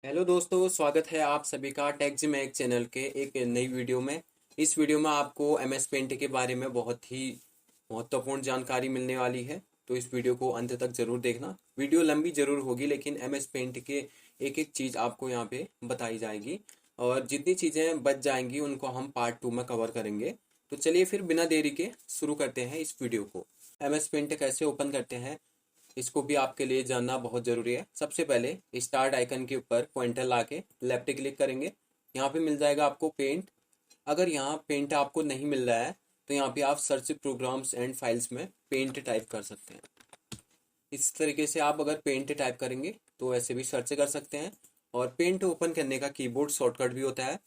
Hello दोस्तों, स्वागत है आप सभी का टेक्जिमैक चैनल के एक नई वीडियो में। इस वीडियो में आपको एमएस पेंट के बारे में बहुत ही महत्वपूर्ण जानकारी मिलने वाली है। तो इस वीडियो को अंत तक जरूर देखना। वीडियो लंबी जरूर होगी लेकिन एमएस पेंट के एक एक चीज़ आपको यहाँ पे बताई जाएगी और जितनी चीज़ें बच जाएंगी उनको हम पार्ट 2 में कवर करेंगे। तो चलिए फिर बिना देरी के शुरू करते हैं इस वीडियो को। एमएस पेंट कैसे ओपन करते हैं इसको भी आपके लिए जानना बहुत ज़रूरी है। सबसे पहले स्टार्ट आइकन के ऊपर पॉइंटर लाके लेफ्ट क्लिक करेंगे। यहाँ पे मिल जाएगा आपको पेंट। अगर यहाँ पेंट आपको नहीं मिल रहा है तो यहाँ पे आप सर्च प्रोग्राम्स एंड फाइल्स में पेंट टाइप कर सकते हैं। इस तरीके से आप अगर पेंट टाइप करेंगे तो ऐसे भी सर्च कर सकते हैं। और पेंट ओपन करने का कीबोर्ड शॉर्टकट भी होता है,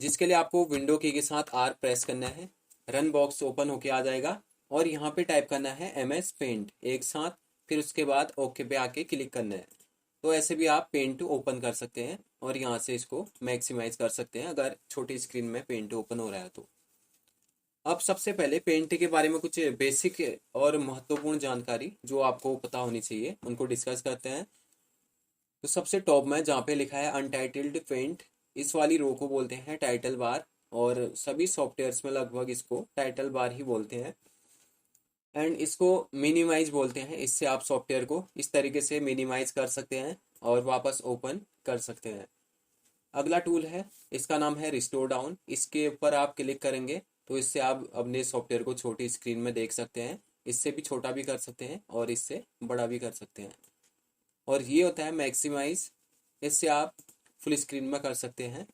जिसके लिए आपको विंडो की के साथ आर प्रेस करना है। रन बॉक्स ओपन होके आ जाएगा और यहाँ पे टाइप करना है एमएस पेंट एक साथ, फिर उसके बाद ओके पे आके क्लिक करना है। तो ऐसे भी आप पेंट ओपन कर सकते हैं और यहाँ से इसको मैक्सिमाइज कर सकते हैं अगर छोटी स्क्रीन में पेंट ओपन हो रहा है तो। अब सबसे पहले पेंट के बारे में कुछ बेसिक और महत्वपूर्ण जानकारी जो आपको पता होनी चाहिए उनको डिस्कस करते हैं। तो सबसे टॉप में जहाँ पे लिखा है अनटाइटल्ड पेंट, इस वाली रो को बोलते हैं टाइटल बार और सभी सॉफ्टवेयर्स में लगभग इसको टाइटल बार ही बोलते हैं। एंड इसको मिनिमाइज बोलते हैं। इससे आप सॉफ्टवेयर को इस तरीके से मिनिमाइज कर सकते हैं और वापस ओपन कर सकते हैं। अगला टूल है, इसका नाम है रिस्टोर डाउन। इसके ऊपर आप क्लिक करेंगे तो इससे आप अपने सॉफ्टवेयर को छोटी स्क्रीन में देख सकते हैं। इससे भी छोटा भी कर सकते हैं और इससे बड़ा भी कर सकते हैं। और ये होता है मैक्सिमाइज, इससे आप फुल स्क्रीन में कर सकते हैं।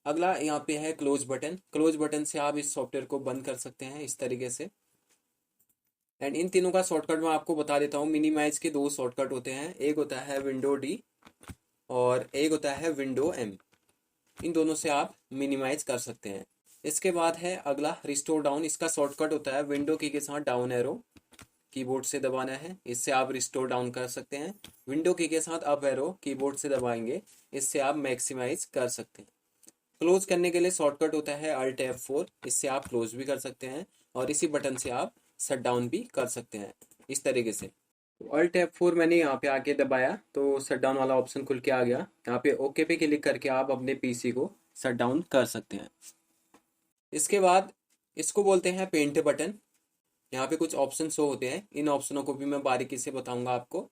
अगला यहाँ पे है क्लोज बटन। क्लोज बटन से आप इस सॉफ्टवेयर को बंद कर सकते हैं इस तरीके से। एंड इन तीनों का शॉर्टकट मैं आपको बता देता हूँ। मिनिमाइज के दो शॉर्टकट होते हैं, एक होता है विंडो डी और एक होता है विंडो एम। इन दोनों से आप मिनिमाइज कर सकते हैं। इसके बाद है अगला रिस्टोर डाउन। इसका शॉर्टकट होता है विंडो की के साथ डाउन एरो कीबोर्ड से दबाना है, इससे आप रिस्टोर डाउन कर सकते हैं। विंडो की के साथ अप एरो कीबोर्ड से दबाएंगे, इससे आप मैक्सिमाइज कर सकते हैं। क्लोज करने के लिए शॉर्टकट होता है अल्ट F4, इससे आप क्लोज भी कर सकते हैं और इसी बटन से आप शट डाउन भी कर सकते हैं इस तरीके से। तो अल्ट F4 मैंने यहाँ पे आके दबाया तो शट डाउन वाला ऑप्शन खुल के आ गया। यहाँ पे ओके पे क्लिक करके आप अपने पीसी को शट डाउन कर सकते हैं। इसके बाद इसको बोलते हैं पेंट बटन। यहाँ पे कुछ ऑप्शन शो होते हैं, इन ऑप्शनों को भी मैं बारीकी से बताऊंगा आपको।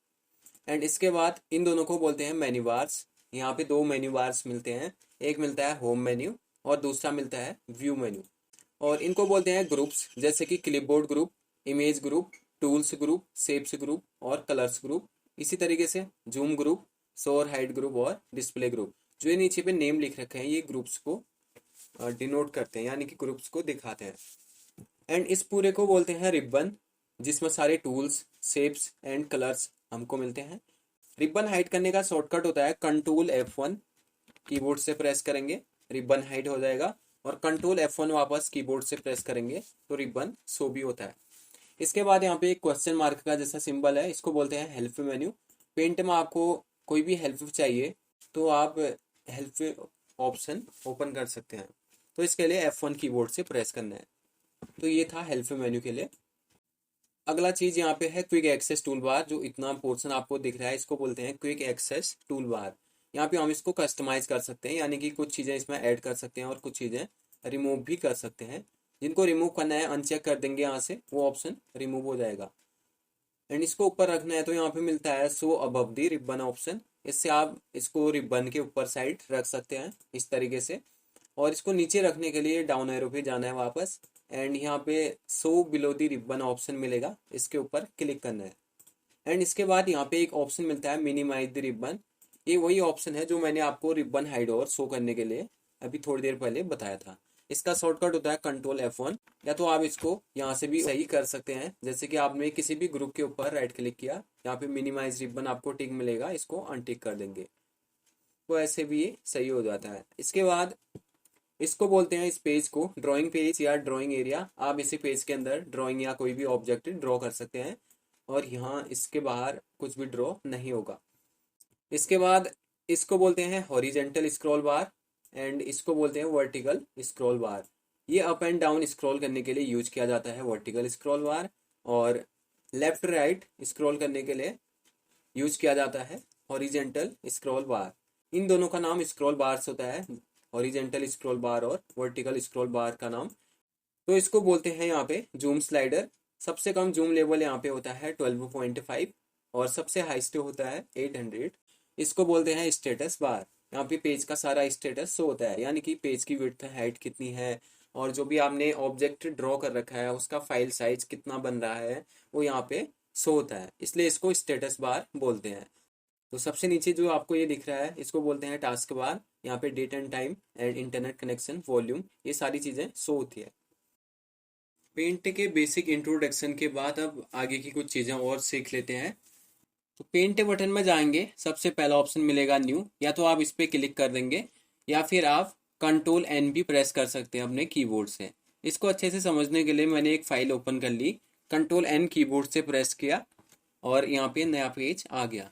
एंड इसके बाद इन दोनों को बोलते हैं मेन्यू बार्स। यहाँ पे दो मेन्यू बार्स मिलते हैं, एक मिलता है होम मेन्यू और दूसरा मिलता है व्यू मेन्यू। और इनको बोलते हैं ग्रुप्स, जैसे कि clipboard group, image group, tools group, shapes group और कलर्स ग्रुप। इसी तरीके से जूम ग्रुप, शो और हाइड ग्रुप और डिस्प्ले ग्रुप। जो ये नीचे पे नेम लिख रखे हैं ये ग्रुप्स को डिनोट करते हैं, यानी कि ग्रुप्स को दिखाते हैं। एंड इस पूरे को बोलते हैं रिबन, जिसमें सारे टूल्स, शेप्स एंड कलर्स हमको मिलते हैं। रिबन हाइड करने का शॉर्टकट होता है कंट्रोल F1, कीबोर्ड से प्रेस करेंगे रिबन हाइड हो जाएगा और कंट्रोल F1 वापस कीबोर्ड से प्रेस करेंगे तो रिबन शो भी होता है। इसके बाद यहाँ पे एक क्वेश्चन मार्क का जैसा सिंबल है, इसको बोलते हैं हेल्प मेन्यू। पेंट में आपको कोई भी हेल्प चाहिए तो आप हेल्प ऑप्शन ओपन कर सकते हैं। तो इसके लिए F1 कीबोर्ड से प्रेस करना है। तो ये था हेल्प मेन्यू के लिए। अगला चीज यहाँ पे है क्विक एक्सेस टूल बार। जो इतना पोर्शन आपको दिख रहा है इसको बोलते हैं क्विक एक्सेस टूल बार। यहाँ पे हम इसको कस्टमाइज कर सकते हैं, यानी कि कुछ चीजें इसमें ऐड कर सकते हैं और कुछ चीजें रिमूव भी कर सकते हैं। जिनको रिमूव करना है अनचेक कर देंगे, यहाँ से वो ऑप्शन रिमूव हो जाएगा। एंड इसको ऊपर रखना है तो यहाँ पे मिलता है शो अबव दी रिबन ऑप्शन। इससे आप इसको रिबन के ऊपर साइड रख सकते हैं इस तरीके से। और इसको नीचे रखने के लिए डाउन एरो पे जाना है वापस एंड यहाँ पे show below the ribbon option मिलेगा, इसके ऊपर क्लिक करना है। एंड इसके बाद यहाँ पे एक ऑप्शन मिलता है मिनिमाइज द रिबन। ये वही ऑप्शन है जो मैंने आपको रिबन हाइड और शो करने के लिए अभी थोड़ी देर पहले बताया था। इसका शॉर्टकट होता है कंट्रोल F1, या तो आप इसको यहाँ से भी सही कर सकते हैं। जैसे कि आपने किसी भी ग्रुप के ऊपर राइट क्लिक किया, यहाँ पे मिनिमाइज रिबन आपको टिक मिलेगा, इसको अनटिक कर देंगे तो ऐसे भी ये सही हो जाता है। इसके बाद इसको बोलते हैं इस पेज को ड्राइंग पेज या ड्राइंग एरिया। आप इसी पेज के अंदर ड्राइंग या कोई भी ऑब्जेक्ट ड्रॉ कर सकते हैं और यहाँ इसके बाहर कुछ भी ड्रॉ नहीं होगा। इसके बाद इसको बोलते हैं हॉरिजेंटल स्क्रॉल बार एंड इसको बोलते हैं वर्टिकल स्क्रॉल बार। ये अप एंड डाउन स्क्रॉल करने के लिए यूज किया जाता है वर्टिकल स्क्रॉल बार, और लेफ्ट राइट स्क्रॉल करने के लिए यूज किया जाता है हॉरिजेंटल स्क्रॉल बार। इन दोनों का नाम स्क्रॉल बार्स होता है, हॉरिजेंटल स्क्रॉल बार और वर्टिकल स्क्रॉल बार का नाम। तो इसको बोलते हैं यहाँ पे जूम स्लाइडर। सबसे कम जूम लेवल यहाँ पे होता है 12.5 और सबसे हाईएस्ट होता है 800। इसको बोलते हैं स्टेटस बार। यहाँ पे पेज का सारा स्टेटस शो होता है, यानी कि पेज की विड्थ हाइट कितनी है और जो भी आपने ऑब्जेक्ट ड्रॉ कर रखा है उसका फाइल साइज कितना बन रहा है वो यहाँ पे शो होता है, इसलिए इसको स्टेटस बार बोलते हैं। तो सबसे नीचे जो आपको ये दिख रहा है इसको बोलते हैं टास्क बार। यहाँ पे date and time and internet connection, volume, ये सारी चीज़ें शो होती है। पेंट के बेसिक इंट्रोडक्शन के बाद अब आगे की कुछ चीज़ें और सीख लेते हैं। तो पेंट बटन में जाएंगे, सबसे पहला ऑप्शन मिलेगा न्यू। या तो आप इस पर क्लिक कर देंगे या फिर आप कंट्रोल एन भी प्रेस कर सकते हैं अपने कीबोर्ड से। इसको अच्छे से समझने के लिए मैंने एक फाइल ओपन कर ली, कंट्रोल एन कीबोर्ड से प्रेस किया और यहाँ पे नया पेज आ गया।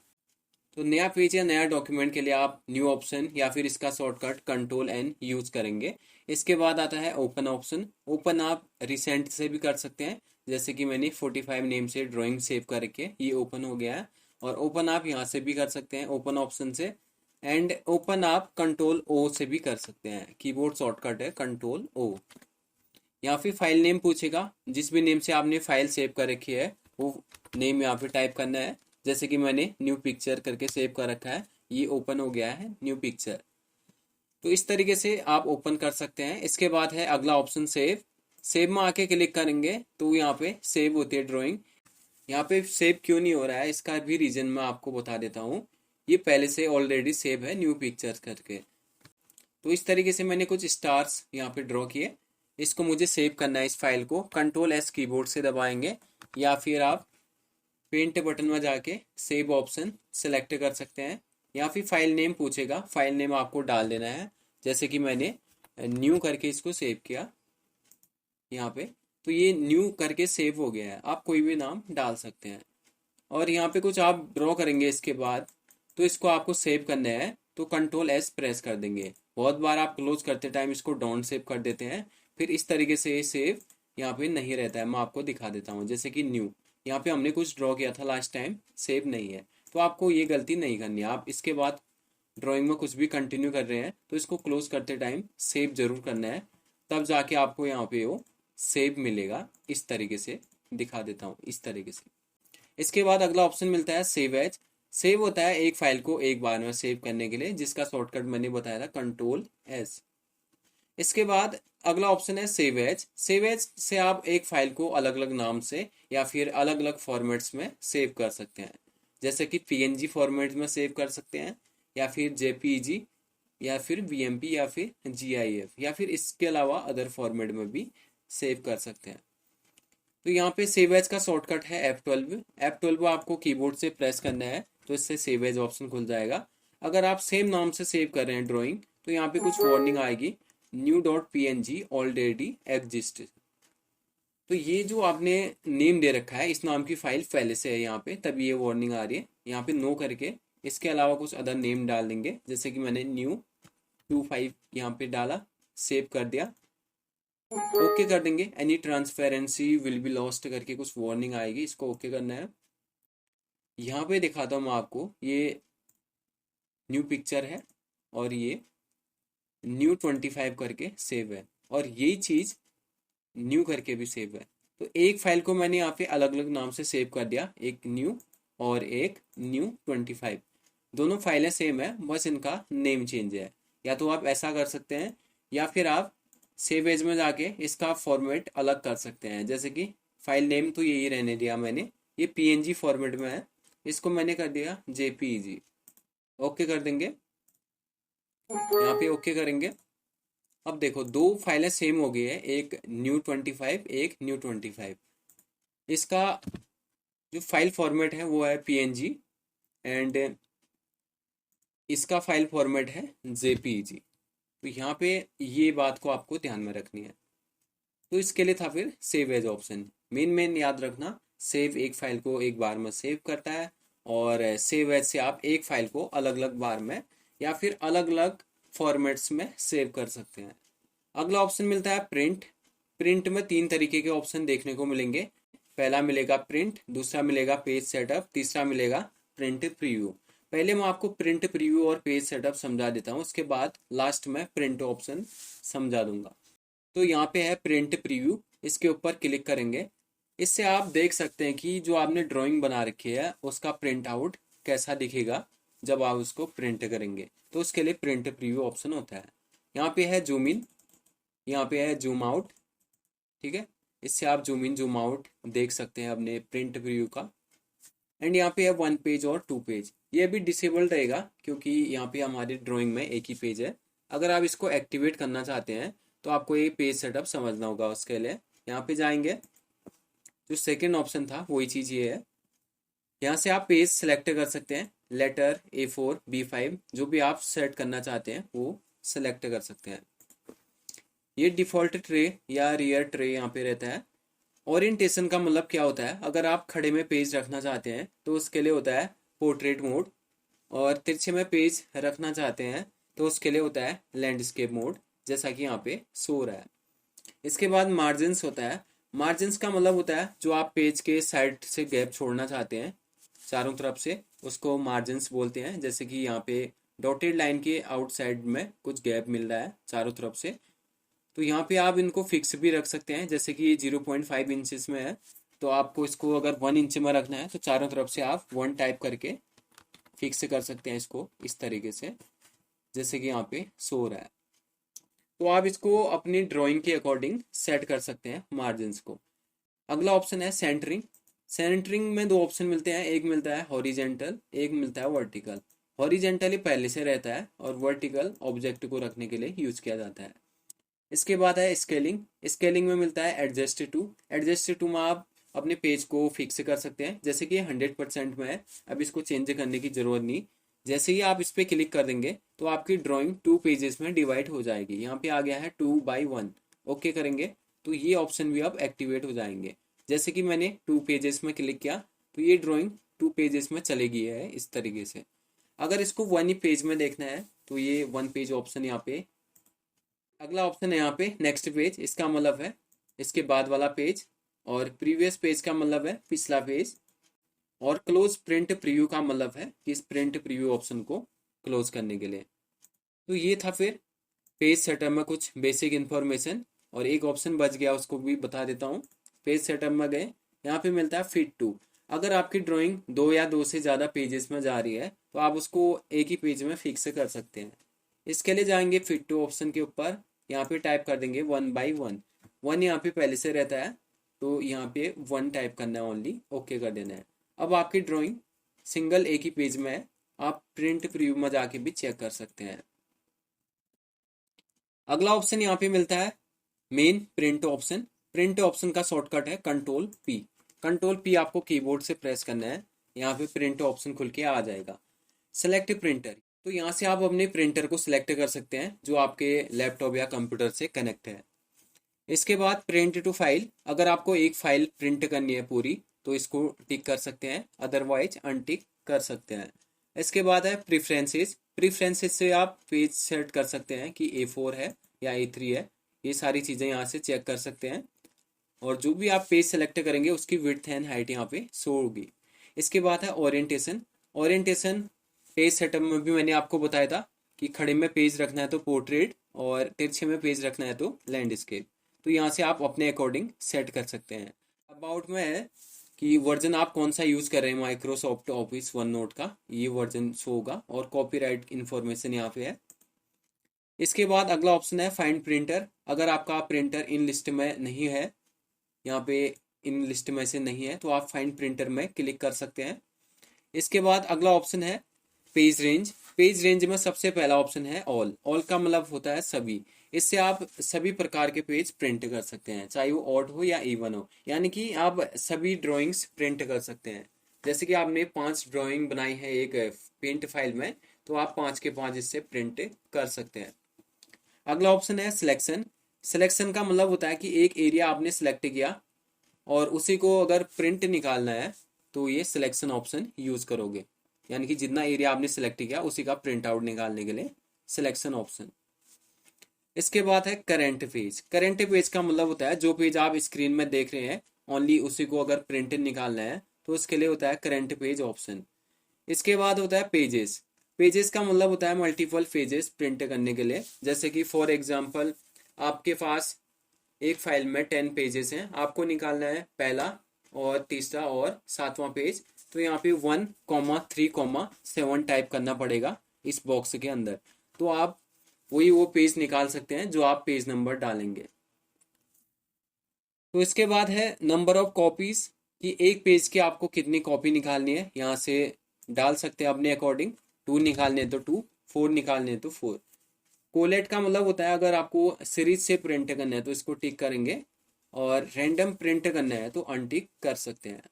तो नया पेज या नया डॉक्यूमेंट के लिए आप न्यू ऑप्शन या फिर इसका शॉर्टकट कंट्रोल एन यूज करेंगे। इसके बाद आता है ओपन ऑप्शन। ओपन आप रिसेंट से भी कर सकते हैं, जैसे कि मैंने 45 नेम से ड्राइंग सेव करके ये ओपन हो गया है। और ओपन आप यहाँ से भी कर सकते हैं ओपन ऑप्शन से। एंड ओपन आप कंट्रोल ओ से भी कर सकते हैं, कीबोर्ड शॉर्टकट है कंट्रोल ओ। या फिर फाइल नेम पूछेगा, जिस भी नेम से आपने फाइल सेव कर रखी है वो नेम यहाँ पे टाइप करना है। जैसे कि मैंने न्यू पिक्चर करके सेव कर रखा है, ये ओपन हो गया है न्यू पिक्चर। तो इस तरीके से आप ओपन कर सकते हैं। इसके बाद है अगला ऑप्शन सेव। सेव में आके क्लिक करेंगे तो यहाँ पे सेव होती है ड्राइंग। यहाँ पे सेव क्यों नहीं हो रहा है इसका भी रीजन मैं आपको बता देता हूँ। ये पहले से ऑलरेडी सेव है न्यू पिक्चर्स करके। तो इस तरीके से मैंने कुछ स्टार्स यहाँ पे ड्रॉ किए। इसको मुझे सेव करना है, इस फाइल को कंट्रोल एस कीबोर्ड से दबाएंगे या फिर आप पेंट बटन में जाके सेव ऑप्शन सेलेक्ट कर सकते हैं। या फिर फाइल नेम पूछेगा, फाइल नेम आपको डाल देना है। जैसे कि मैंने न्यू करके इसको सेव किया यहाँ पे, तो ये न्यू करके सेव हो गया है। आप कोई भी नाम डाल सकते हैं। और यहाँ पे कुछ आप ड्रॉ करेंगे इसके बाद, तो इसको आपको सेव करना है तो कंट्रोल एस प्रेस कर देंगे। बहुत बार आप क्लोज करते टाइम इसको डोंट सेव कर देते हैं, फिर इस तरीके से ये सेव यहाँ पे नहीं रहता है। मैं आपको दिखा देता हूँ, जैसे कि न्यू, यहाँ पे हमने कुछ ड्रॉ किया था लास्ट टाइम, सेव नहीं है। तो आपको ये गलती नहीं करनी है। आप इसके बाद ड्राइंग में कुछ भी कंटिन्यू कर रहे हैं तो इसको क्लोज करते टाइम सेव जरूर करना है, तब जाके आपको यहाँ पे वो सेव मिलेगा। इस तरीके से दिखा देता हूँ, इस तरीके से। इसके बाद अगला ऑप्शन मिलता है सेव एज। सेव होता है एक फाइल को एक बार में सेव करने के लिए, जिसका शॉर्टकट मैंने बताया था कंट्रोल एस। इसके बाद अगला ऑप्शन है सेव एज। सेव एज से आप एक फाइल को अलग अलग नाम से या फिर अलग अलग फॉर्मेट्स में सेव कर सकते हैं। जैसे कि पीएनजी फॉर्मेट में सेव कर सकते हैं, या फिर जेपीईजी, या फिर बीएमपी, या फिर जीआईएफ, या फिर इसके अलावा अदर फॉर्मेट में भी सेव कर सकते हैं। तो यहाँ पे सेव एज का शॉर्टकट है F12। F12 आपको कीबोर्ड से प्रेस करना है तो इससे सेव एज ऑप्शन खुल जाएगा। अगर आप सेम नाम से सेव कर रहे हैं ड्राइंग, तो यहाँ पे कुछ वार्निंग आएगी, new dot PNG already exist. तो ये जो आपने नेम दे रखा है, इस नाम की फाइल पहले से है यहाँ पे, तभी ये वार्निंग आ रही है। यहाँ पे नो करके इसके अलावा कुछ अदर नेम डाल देंगे, जैसे कि मैंने न्यू 25 यहाँ पे डाला, सेव कर दिया, ओके कर देंगे। Any transparency will be lost करके कुछ वार्निंग आएगी, इसको ओके करना है। यहाँ पे दिखाता हूँ मैं आपको, ये न्यू पिक्चर है और ये न्यू 25 करके सेव है, और यही चीज न्यू करके भी सेव है। तो एक फाइल को मैंने यहाँ पे अलग अलग नाम से सेव कर दिया, एक न्यू और एक न्यू 25। दोनों फाइलें सेम है, बस इनका नेम चेंज है। या तो आप ऐसा कर सकते हैं या फिर आप सेव एज में जाके इसका फॉर्मेट अलग कर सकते हैं। जैसे कि फाइल नेम तो यही रहने दिया मैंने, ये पीएनजी फॉर्मेट में है, इसको मैंने कर दिया जेपीईजी। ओके कर देंगे, यहाँ पे ओके करेंगे। अब देखो दो फाइलें सेम हो गई है, एक न्यू 25, एक न्यू 25। इसका जो फाइल फॉर्मेट है वो है पीएनजी एंड इसका फाइल फॉर्मेट है जेपीईजी। तो यहाँ पे ये बात को आपको ध्यान में रखनी है। तो इसके लिए था फिर सेव एज ऑप्शन। मेन याद रखना, सेव एक फाइल को एक बार में सेव करता है, और सेव एज से आप एक फाइल को अलग अलग बार में या फिर अलग अलग फॉर्मेट्स में सेव कर सकते हैं। अगला ऑप्शन मिलता है प्रिंट। प्रिंट में तीन तरीके के ऑप्शन देखने को मिलेंगे। पहला मिलेगा प्रिंट, दूसरा मिलेगा पेज सेटअप, तीसरा मिलेगा प्रिंट प्रीव्यू। पहले मैं आपको प्रिंट प्रीव्यू और पेज सेटअप समझा देता हूँ, उसके बाद लास्ट में प्रिंट ऑप्शन समझा दूंगा। तो यहाँ पे है प्रिंट प्रीव्यू, इसके ऊपर क्लिक करेंगे। इससे आप देख सकते हैं कि जो आपने ड्राइंग बना रखी है उसका प्रिंट आउट कैसा दिखेगा जब आप उसको प्रिंट करेंगे। तो उसके लिए प्रिंट प्रीव्यू ऑप्शन होता है। यहाँ पे है जूम इन, यहाँ पे है जूम आउट, ठीक है। इससे आप जूम इन जूम आउट देख सकते हैं अपने प्रिंट प्रीव्यू का। एंड यहाँ पे है 1 पेज और 2 पेज, ये भी डिसेबल्ड रहेगा क्योंकि यहाँ पे हमारी ड्राइंग में एक ही पेज है। अगर आप इसको एक्टिवेट करना चाहते हैं तो आपको ये पेज सेटअप समझना होगा। उसके लिए यहाँ पे जाएंगे, जो सेकंड ऑप्शन था वही चीज़ ये है। यहाँ से आप पेज सेलेक्ट कर सकते हैं, लेटर A4 B5 जो भी आप सेट करना चाहते हैं वो सेलेक्ट कर सकते हैं। ये डिफ़ॉल्ट ट्रे या रियर ट्रे यहाँ पे रहता है। ओरिएंटेशन का मतलब क्या होता है, अगर आप खड़े में पेज रखना चाहते हैं तो उसके लिए होता है पोर्ट्रेट मोड, और तिरछे में पेज रखना चाहते हैं तो उसके लिए होता है लैंडस्केप मोड, जैसा कि यहाँ पे शो रहा है। इसके बाद मार्जिन्स होता है। मार्जिन्स का मतलब होता है जो आप पेज के साइड से गैप छोड़ना चाहते हैं चारों तरफ से, उसको मार्जिन्स बोलते हैं। जैसे कि यहाँ पे डॉटेड लाइन के आउटसाइड में कुछ गैप मिल रहा है चारों तरफ से, तो यहाँ पे आप इनको फिक्स भी रख सकते हैं। जैसे कि 0.5 इंचेस में है तो आपको इसको अगर 1 इंच में रखना है तो चारों तरफ से आप 1 टाइप करके फिक्स कर सकते हैं इसको इस तरीके से, जैसे कि यहाँ पे शो रहा है। तो आप इसको अपनी ड्राइंग के अकॉर्डिंग सेट कर सकते हैं मार्जिन्स को। अगला ऑप्शन है सेंटरिंग। सेंटरिंग में 2 ऑप्शन मिलते हैं, एक मिलता है हॉरिजेंटल, एक मिलता है वर्टिकल। हॉरिजेंटली पहले से रहता है और वर्टिकल ऑब्जेक्ट को रखने के लिए यूज किया जाता है। इसके बाद है स्केलिंग। स्केलिंग में मिलता है एडजस्ट टू। एडजस्ट टू में आप अपने पेज को फिक्स कर सकते हैं। जैसे कि 100% में है, अब इसको चेंज करने की जरूरत नहीं। जैसे ही आप इस पर क्लिक कर देंगे तो आपकी ड्राइंग 2 पेजेस में डिवाइड हो जाएगी। यहाँ पे आ गया है 2/1। ओके करेंगे तो ये ऑप्शन भी अब एक्टिवेट हो जाएंगे। जैसे कि मैंने 2 पेजेस में क्लिक किया तो ये ड्राइंग 2 पेजेस में चलेगी है इस तरीके से। अगर इसको 1 ही पेज में देखना है तो ये 1 पेज ऑप्शन यहाँ पे। अगला ऑप्शन है यहाँ पे नेक्स्ट पेज, इसका मतलब है इसके बाद वाला पेज, और प्रीवियस पेज का मतलब है पिछला पेज, और क्लोज प्रिंट प्रीव्यू का मतलब है कि इस प्रिंट प्रीव्यू ऑप्शन को क्लोज करने के लिए। तो ये था फिर पेज सेटअप में कुछ बेसिक इन्फॉर्मेशन, और एक ऑप्शन बच गया उसको भी बता देता हूँ। पेज सेटअप में गए, यहाँ पे मिलता है फिट टू। अगर आपकी ड्राइंग 2 या 2 से ज़्यादा पेजेस में जा रही है तो आप उसको एक ही पेज में फिक्स कर सकते हैं। इसके लिए जाएंगे फिट टू ऑप्शन के ऊपर, यहाँ पे टाइप कर देंगे 1/1। 1 यहाँ पे पहले से रहता है तो यहाँ पे 1 टाइप करना है ओनली, ओके कर देना है। अब आपकी ड्राइंग सिंगल एक ही पेज में है, आप प्रिंट प्रीव्यू में जाके भी चेक कर सकते हैं। अगला ऑप्शन यहाँ पे मिलता है main print option. Print option का शॉर्टकट है Ctrl+P। Ctrl+P आपको कीबोर्ड से प्रेस करना है, यहाँ पे प्रिंट ऑप्शन खुल के आ जाएगा। सेलेक्ट प्रिंटर, तो यहाँ से आप अपने प्रिंटर को सिलेक्ट कर सकते हैं जो आपके लैपटॉप या कंप्यूटर से कनेक्ट है। इसके बाद प्रिंट टू फाइल, अगर आपको एक फाइल प्रिंट करनी है पूरी तो इसको टिक कर सकते हैं, अदरवाइज अनटिक कर सकते हैं। इसके बाद है प्रीफ्रेंसेस। प्रीफ्रेंसेस से आप पेज सेट कर सकते हैं कि A4 है या A3 है, ये सारी चीज़ें यहाँ से चेक कर सकते हैं। और जो भी आप पेज सेलेक्ट करेंगे उसकी विड्थ एंड हाइट यहाँ पे शो होगी। इसके बाद है ओरिएंटेशन। ओरिएंटेशन पेज सेटअप में भी मैंने आपको बताया था कि खड़े में पेज रखना है तो पोर्ट्रेट, और तिरछे में पेज रखना है तो लैंडस्केप। तो यहाँ से आप अपने अकॉर्डिंग सेट कर सकते हैं। अबाउट में है कि वर्जन आप कौन सा यूज़ कर रहे हैं माइक्रोसॉफ्ट ऑफिस वन नोट का, ये वर्जन शो होगा, और कॉपीराइट इन्फॉर्मेशन यहाँ पे है। इसके बाद अगला ऑप्शन है फाइंड प्रिंटर। अगर आपका प्रिंटर इन लिस्ट में नहीं है, यहाँ पे इन लिस्ट में से नहीं है, तो आप फाइंड प्रिंटर में क्लिक कर सकते हैं। इसके बाद अगला ऑप्शन है पेज रेंज। पेज रेंज में सबसे पहला ऑप्शन है ऑल। ऑल का मतलब होता है सभी। इससे आप सभी प्रकार के पेज प्रिंट कर सकते हैं, चाहे वो ऑड हो या इवन हो, यानी कि आप सभी ड्राइंग्स प्रिंट कर सकते हैं। जैसे कि आपने 5 ड्राइंग बनाई है एक पेंट फाइल में, तो आप 5 के 5 इससे प्रिंट कर सकते हैं। अगला ऑप्शन है सिलेक्शन। सिलेक्शन का मतलब होता है कि एक एरिया आपने सिलेक्ट किया और उसी को अगर प्रिंट निकालना है तो ये सिलेक्शन ऑप्शन यूज करोगे, यानी कि जितना एरिया आपने सिलेक्ट किया उसी का प्रिंट आउट निकालने के लिए सिलेक्शन ऑप्शन। इसके बाद है करंट पेज। करंट पेज का मतलब होता है जो पेज आप स्क्रीन में देख रहे हैं ओनली उसी को अगर प्रिंट निकालना है तो उसके लिए होता है करंट पेज ऑप्शन। इसके बाद होता है पेजेस। पेजेस का मतलब होता है मल्टीपल पेजेस प्रिंट करने के लिए। जैसे कि फॉर एग्जांपल आपके पास एक फाइल में 10 पेजेस हैं, आपको निकालना है पहला और तीसरा और सातवां पेज। तो यहाँ पे 1,3,7 टाइप करना पड़ेगा इस बॉक्स के अंदर। तो आप वही वो पेज निकाल सकते हैं जो आप पेज नंबर डालेंगे। तो इसके बाद है नंबर ऑफ कॉपीज, कि एक पेज की आपको कितनी कॉपी निकालनी है, यहाँ से डाल सकते हैं अपने अकॉर्डिंग। 2 निकालने हैं तो 2, 4 निकालने हैं तो 4। कोलेट का मतलब होता है अगर आपको सीरीज से प्रिंट करना है तो इसको टिक करेंगे, और रैंडम प्रिंट करना है तो अनटिक कर सकते हैं।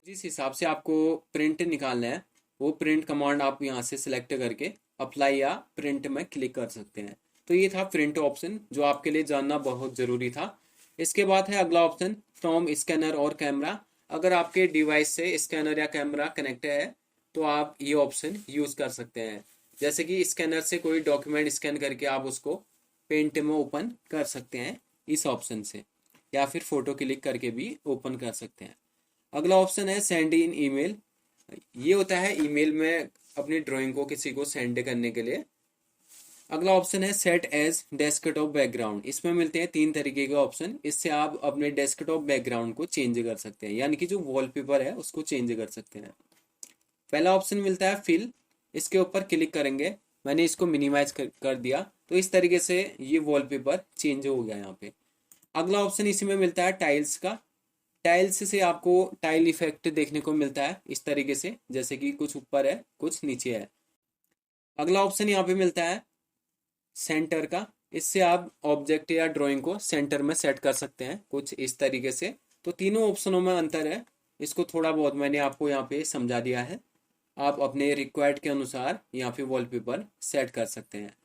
जिस हिसाब से आपको प्रिंट निकालना है वो प्रिंट कमांड आप यहाँ से सिलेक्ट करके अप्लाई या प्रिंट में क्लिक कर सकते हैं। तो ये था प्रिंट ऑप्शन जो आपके लिए जानना बहुत ज़रूरी था। इसके बाद है अगला ऑप्शन फ्रॉम स्कैनर और कैमरा। अगर आपके डिवाइस से स्कैनर या कैमरा कनेक्ट है तो आप ये ऑप्शन यूज़ कर सकते हैं। जैसे कि स्कैनर से कोई डॉक्यूमेंट स्कैन करके आप उसको पेंट में ओपन कर सकते हैं इस ऑप्शन से, या फिर फोटो क्लिक करके भी ओपन कर सकते हैं। अगला ऑप्शन है सेंड इन ईमेल। ये होता है ईमेल में अपनी ड्राइंग को किसी को सेंड करने के लिए। अगला ऑप्शन है सेट एज डेस्कटॉप बैकग्राउंड। इसमें मिलते हैं 3 तरीके के ऑप्शन। इससे आप अपने डेस्कटॉप बैकग्राउंड को चेंज कर सकते हैं, यानी कि जो वॉलपेपर है उसको चेंज कर सकते हैं। पहला ऑप्शन मिलता है फिल। इसके ऊपर क्लिक करेंगे, मैंने इसको मिनिमाइज कर दिया, तो इस तरीके से ये वॉलपेपर चेंज हो गया यहाँ पे। अगला ऑप्शन इसी में मिलता है टाइल्स का। टाइल्स से आपको टाइल इफेक्ट देखने को मिलता है इस तरीके से, जैसे कि कुछ ऊपर है कुछ नीचे है। अगला ऑप्शन यहाँ पे मिलता है सेंटर का। इससे आप ऑब्जेक्ट या ड्राइंग को सेंटर में सेट कर सकते हैं कुछ इस तरीके से। तो तीनों ऑप्शनों में अंतर है, इसको थोड़ा बहुत मैंने आपको यहाँ पे समझा दिया है। आप अपने रिक्वायर्ड के अनुसार यहाँ पे वॉलपेपर सेट कर सकते हैं,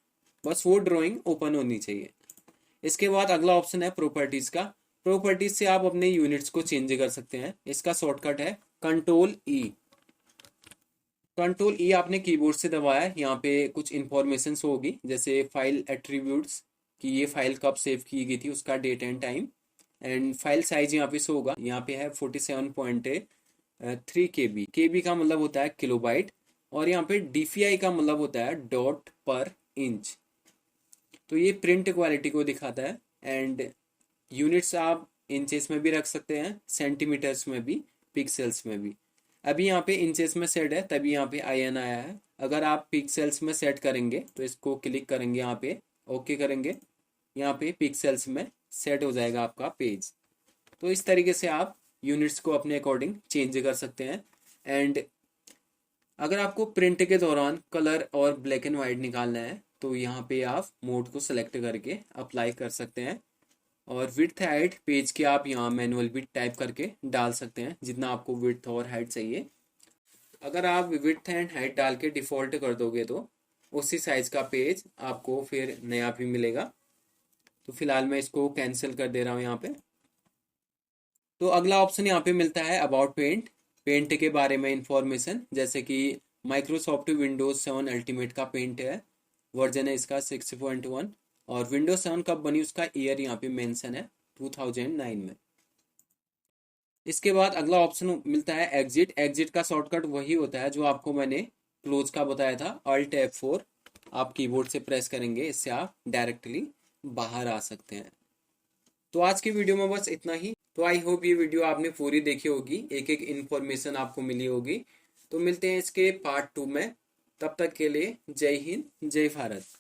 बस वो ड्राइंग ओपन होनी चाहिए। इसके बाद अगला ऑप्शन है प्रॉपर्टीज का। प्रॉपर्टीज से आप अपने यूनिट्स को चेंज कर सकते हैं। इसका शॉर्टकट है कंट्रोल ई। कंट्रोल ई आपने कीबोर्ड से दबाया है, यहाँ पे कुछ इंफॉर्मेशन होगी जैसे फाइल एट्रीब्यूट्स, कि ये फाइल कब सेव की गई थी, उसका date and time, and file size यहाँ पे शो होगा। यहाँ पे है 47.3 KB। KB का मतलब होता है किलोबाइट, और यहाँ पे DPI का मतलब होता है डॉट पर इंच। तो ये प्रिंट क्वालिटी को दिखाता है। एंड यूनिट्स आप इंचेस में भी रख सकते हैं, सेंटीमीटर्स में भी, पिक्सल्स में भी। अभी यहाँ पे इंचेस में सेट है तभी यहाँ पे IN आया है। अगर आप पिक्सल्स में सेट करेंगे तो इसको क्लिक करेंगे, यहाँ पे ओके करेंगे, यहाँ पे पिक्सल्स में सेट हो जाएगा आपका पेज। तो इस तरीके से आप यूनिट्स को अपने अकॉर्डिंग चेंज कर सकते हैं। एंड अगर आपको प्रिंट के दौरान कलर और ब्लैक एंड वाइट निकालना है तो यहाँ पे आप मोड को सिलेक्ट करके अप्लाई कर सकते हैं। और विड्थ हाइट पेज की आप यहाँ मैनुअल भी टाइप करके डाल सकते हैं जितना आपको विड्थ और हाइट चाहिए। अगर आप विड्थ एंड हाइट डाल के डिफ़ॉल्ट कर दोगे तो उसी साइज का पेज आपको फिर नया भी मिलेगा। तो फिलहाल मैं इसको कैंसिल कर दे रहा हूँ यहाँ पे। तो अगला ऑप्शन यहाँ पे मिलता है अबाउट पेंट। पेंट के बारे में इंफॉर्मेशन, जैसे कि माइक्रोसॉफ्ट विंडोज 7 अल्टीमेट का पेंट है, वर्जन है इसका 6.1, और विंडोज 7 कब बनी उसका ईयर यहाँ पे मेंशन है 2009 में। इसके बाद अगला ऑप्शन मिलता है एग्जिट। एग्जिट का शॉर्टकट वही होता है जो आपको मैंने क्लोज का बताया था, Alt F4 आप कीबोर्ड से प्रेस करेंगे, इससे आप डायरेक्टली बाहर आ सकते हैं। तो आज की वीडियो में बस इतना ही। तो आई होप ये वीडियो आपने पूरी देखी होगी, एक एक इन्फॉर्मेशन आपको मिली होगी। तो मिलते हैं इसके पार्ट 2 में, तब तक के लिए जय हिंद जय भारत।